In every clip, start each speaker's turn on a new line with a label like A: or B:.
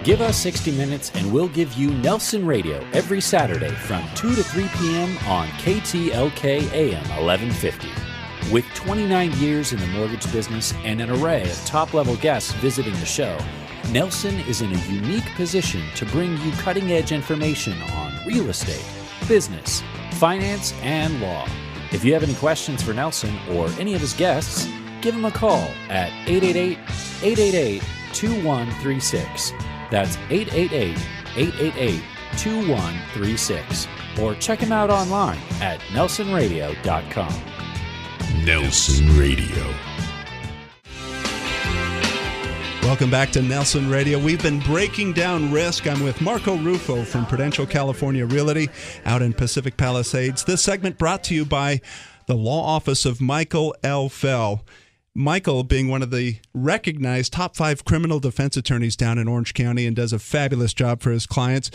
A: Give us 60 minutes and we'll give you Nelson Radio every Saturday from 2 to 3 p.m. on KTLK AM 1150. With 29 years in the mortgage business and an array of top-level guests visiting the show, Nelson is in a unique position to bring you cutting-edge information on real estate, business, finance, and law. If you have any questions for Nelson or any of his guests, give him a call at 888-888-2136. That's 888-888-2136. Or check him out online at nelsonradio.com.
B: Nelson Radio.
C: Welcome back to Nelson Radio. We've been breaking down risk. I'm with Marco Ruffo from Prudential California Realty out in Pacific Palisades. This segment brought to you by the Law Office of Michael L. Fell. Michael being one of the recognized top 5 criminal defense attorneys down in Orange County and does a fabulous job for his clients.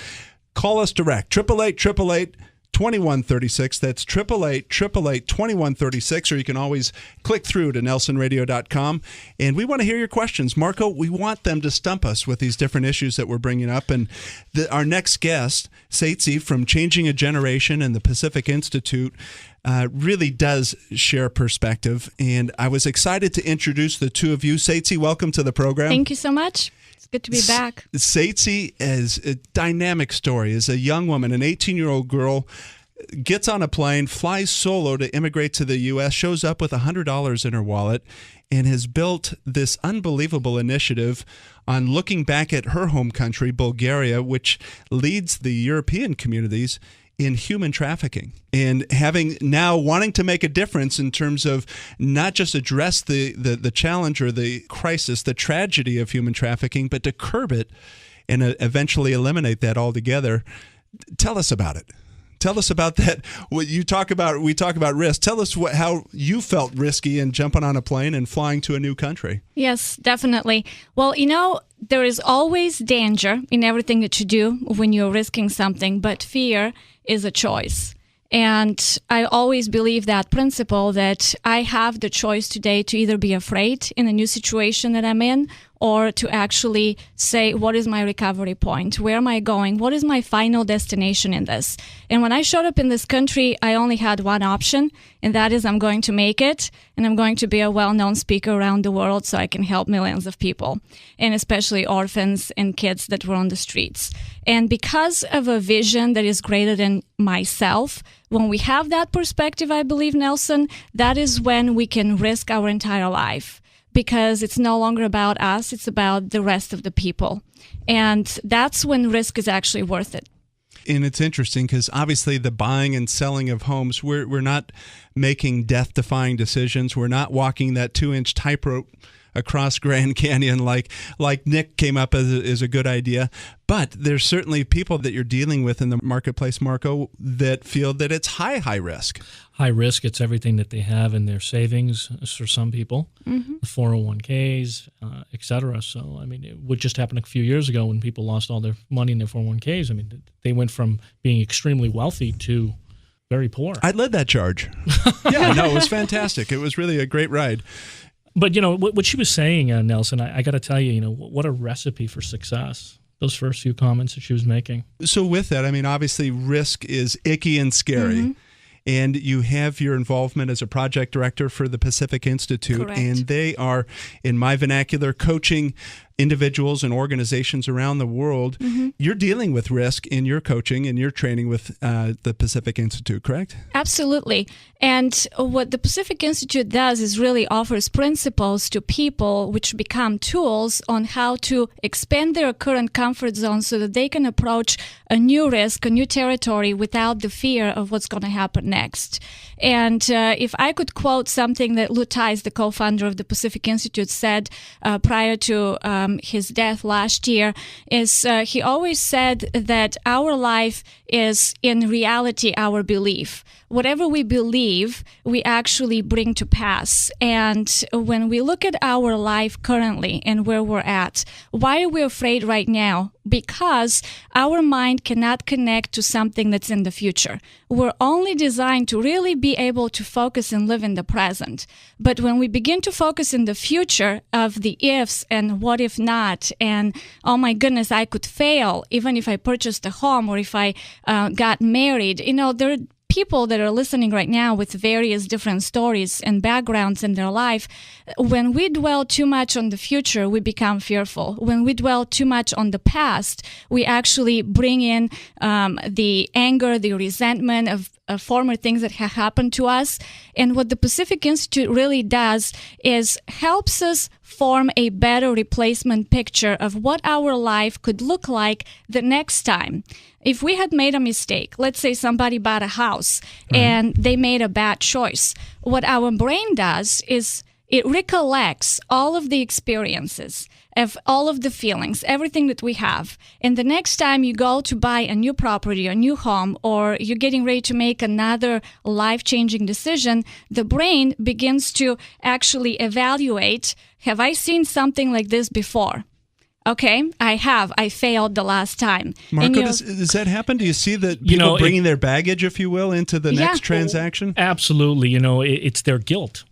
C: Call us direct, 888-888-2136. That's 888-888-2136, or you can always click through to nelsonradio.com. And we want to hear your questions. Marco, we want them to stump us with these different issues that we're bringing up. And our next guest, Ceitci from Changing a Generation and the Pacific Institute, really does share perspective. And I was excited to introduce the two of you. Ceitci, welcome to the program.
D: Thank you so much. It's good to be back.
C: Ceitci is a dynamic story. As a young woman, an 18-year-old girl, gets on a plane, flies solo to immigrate to the U.S., shows up with $100 in her wallet, and has built this unbelievable initiative on looking back at her home country, Bulgaria, which leads the European communities in human trafficking, and wanting to make a difference in terms of not just address the challenge or the crisis, the tragedy of human trafficking, but to curb it and eventually eliminate that altogether. Tell us about it. Tell us about that. We talk about risk. Tell us how you felt risky in jumping on a plane and flying to a new country.
D: Yes, definitely. Well, there is always danger in everything that you do when you're risking something, but fear is a choice. And I always believe that principle that I have the choice today to either be afraid in a new situation that I'm in, or to actually say, what is my recovery point? Where am I going? What is my final destination in this? And when I showed up in this country, I only had one option, and that is I'm going to make it, and I'm going to be a well-known speaker around the world so I can help millions of people, and especially orphans and kids that were on the streets. And because of a vision that is greater than myself, when we have that perspective, I believe, Nelson, that is when we can risk our entire life. Because it's no longer about us, it's about the rest of the people. And that's when risk is actually worth it.
C: And it's interesting because obviously the buying and selling of homes, we're not making death-defying decisions. We're not walking that 2-inch tightrope across Grand Canyon like Nick came up as a good idea. But there's certainly people that you're dealing with in the marketplace, Marco, that feel that it's high risk.
E: High risk, it's everything that they have in their savings for some people, the 401ks, et cetera. So, it would just happen a few years ago when people lost all their money in their 401ks. They went from being extremely wealthy to very poor.
C: I led that charge. Yeah, no, it was fantastic. It was really a great ride.
E: But, what she was saying, Nelson, I got to tell you, what a recipe for success. Those first few comments that she was making. So
C: with that, obviously risk is icky and scary. Mm-hmm. And you have your involvement as a project director for the Pacific Institute.
D: Correct.
C: And they are, in my vernacular, coaching individuals and organizations around the world. Mm-hmm. You're dealing with risk in your coaching and your training with the Pacific Institute, correct?
D: Absolutely. And what the Pacific Institute does is really offers principles to people which become tools on how to expand their current comfort zone so that they can approach a new risk, a new territory without the fear of what's going to happen next. And if I could quote something that Lou Tice, the co-founder of the Pacific Institute, said prior to his death last year, is he always said that our life is in reality our belief. Whatever we believe, we actually bring to pass. And when we look at our life currently and where we're at, why are we afraid right now because our mind cannot connect to something that's in the future. We're only designed to really be able to focus and live in the present. But when we begin to focus in the future of the ifs and what if not, and oh my goodness, I could fail even if I purchased a home or if I got married, there are people that are listening right now with various different stories and backgrounds in their life. When we dwell too much on the future, we become fearful. When we dwell too much on the past, we actually bring in the anger, the resentment of former things that have happened to us. And what the Pacific Institute really does is helps us form a better replacement picture of what our life could look like the next time. If we had made a mistake, let's say somebody bought a house and they made a bad choice, what our brain does is it recollects all of the experiences, of all of the feelings, everything that we have. And the next time you go to buy a new property, a new home, or you're getting ready to make another life-changing decision, the brain begins to actually evaluate, have I seen something like this before? Okay, I have. I failed the last time.
C: Marco, does that happen? Do you see that people bringing their baggage, if you will, into the next transaction?
E: Absolutely. It's their guilt.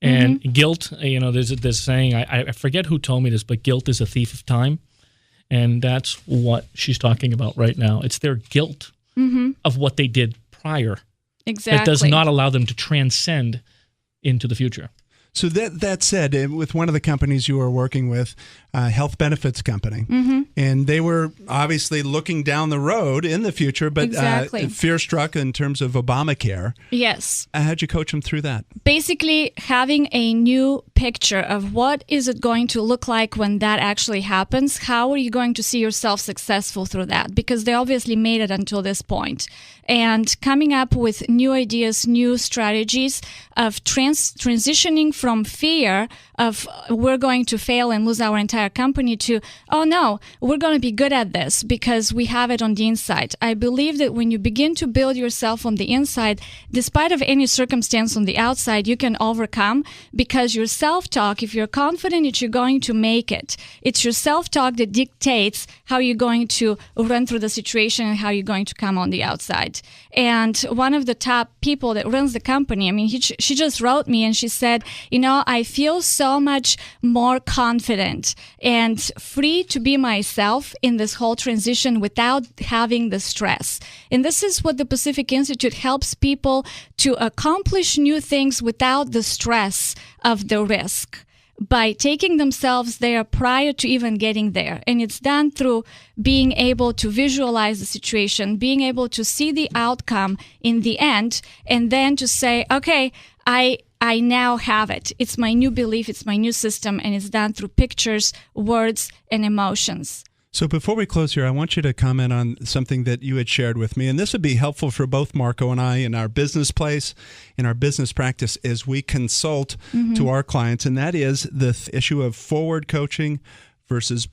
E: And guilt, there's this saying, I forget who told me this, but guilt is a thief of time. And that's what she's talking about right now. It's their guilt of what they did prior.
D: Exactly.
E: It does not allow them to transcend into the future.
C: So that said, with one of the companies you were working with, health benefits company, and they were obviously looking down the road in the future, but fear-struck in terms of Obamacare.
D: Yes.
C: How'd you coach them through that?
D: Basically, having a new picture of what is it going to look like when that actually happens. How are you going to see yourself successful through that? Because they obviously made it until this point. And coming up with new ideas, new strategies of transitioning from fear of we're going to fail and lose our entire company to, oh no, we're going to be good at this because we have it on the inside. I believe that when you begin to build yourself on the inside, despite of any circumstance on the outside, you can overcome because your self-talk, if you're confident that you're going to make it, it's your self-talk that dictates how you're going to run through the situation and how you're going to come on the outside. And one of the top people that runs the company, she just wrote me and she said, I feel so much more confident and free to be myself in this whole transition without having the stress. And this is what the Pacific Institute helps people to accomplish new things without the stress of the risk, by taking themselves there prior to even getting there. And it's done through being able to visualize the situation, being able to see the outcome in the end, and then to say, okay, I now have it. It's my new belief, it's my new system, and it's done through pictures, words, and emotions.
C: So before we close here, I want you to comment on something that you had shared with me, and this would be helpful for both Marco and I in our business place, in our business practice as we consult to our clients, and that is the issue of forward coaching versus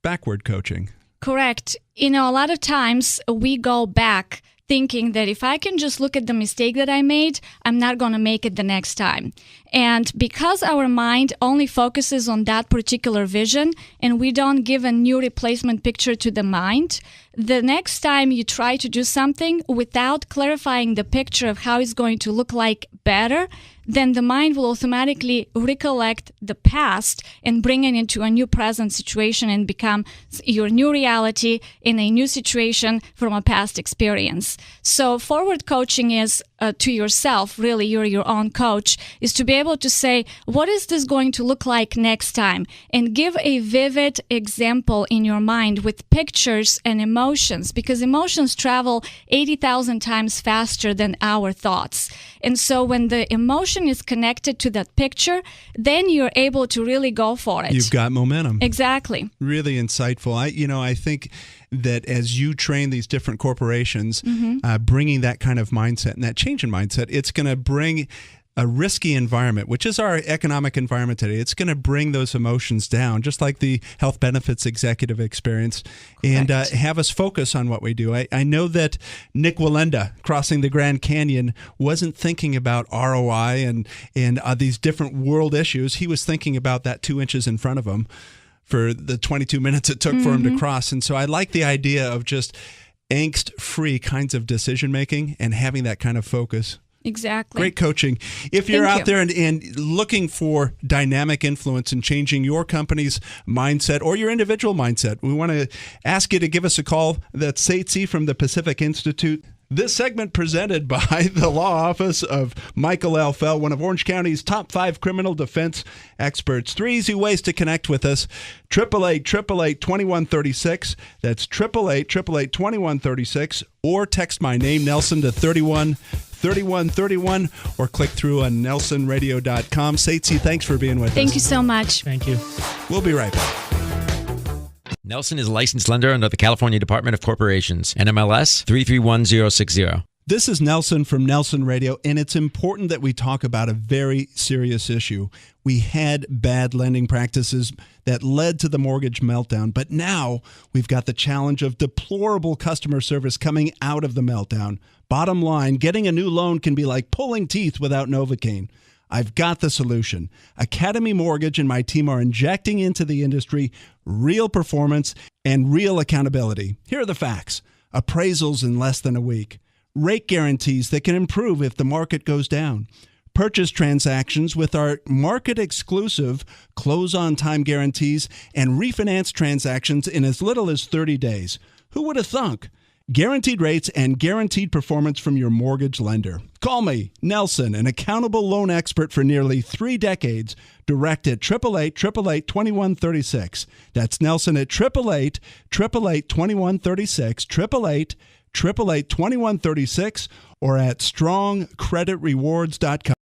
C: backward coaching.
D: Correct. A lot of times we go back thinking that if I can just look at the mistake that I made, I'm not going to make it the next time. And because our mind only focuses on that particular vision and we don't give a new replacement picture to the mind, the next time you try to do something without clarifying the picture of how it's going to look like better, then the mind will automatically recollect the past and bring it into a new present situation and become your new reality in a new situation from a past experience. So forward coaching is to yourself, really, you're your own coach, is to be able to say, what is this going to look like next time? And give a vivid example in your mind with pictures and emotions, because emotions travel 80,000 times faster than our thoughts. And so when the emotion is connected to that picture, then you're able to really go for it.
C: You've got momentum.
D: Exactly.
C: Really insightful. I think that as you train these different corporations, bringing that kind of mindset and that change in mindset, it's going to bring a risky environment, which is our economic environment today. It's going to bring those emotions down, just like the health benefits executive experience, and have us focus on what we do. I know that Nick Wallenda, crossing the Grand Canyon, wasn't thinking about ROI and these different world issues. He was thinking about that 2 inches in front of him. for the 22 minutes it took for him to cross. And so I like the idea of just angst-free kinds of decision-making and having that kind of focus.
D: Exactly.
C: Great coaching. If you're
D: Thank
C: out
D: you.
C: there and looking for dynamic influence in changing your company's mindset or your individual mindset, we want to ask you to give us a call. That's Ceitci from the Pacific Institute. This segment presented by the law office of Michael L. Fell, one of Orange County's top 5 criminal defense experts. 3 easy ways to connect with us. 888-888-2136. That's 888-888-2136. Or text my name, Nelson, to 313131, or click through on nelsonradio.com. Ceitci, thanks for being with us.
D: Thank you so much.
E: Thank you.
C: We'll be right back.
F: Nelson is a licensed lender under the California Department of Corporations, NMLS 331060.
C: This is Nelson from Nelson Radio, and it's important that we talk about a very serious issue. We had bad lending practices that led to the mortgage meltdown, but now we've got the challenge of deplorable customer service coming out of the meltdown. Bottom line, getting a new loan can be like pulling teeth without Novocaine. I've got the solution. Academy Mortgage and my team are injecting into the industry real performance and real accountability. Here are the facts. Appraisals in less than a week. Rate guarantees that can improve if the market goes down. Purchase transactions with our market-exclusive close-on-time guarantees and refinance transactions in as little as 30 days. Who would have thunk? Guaranteed rates and guaranteed performance from your mortgage lender. Call me, Nelson, an accountable loan expert for nearly 3 decades. Direct at 888-888-2136. That's Nelson at 888-888-2136, 888-888-2136, or at strongcreditrewards.com.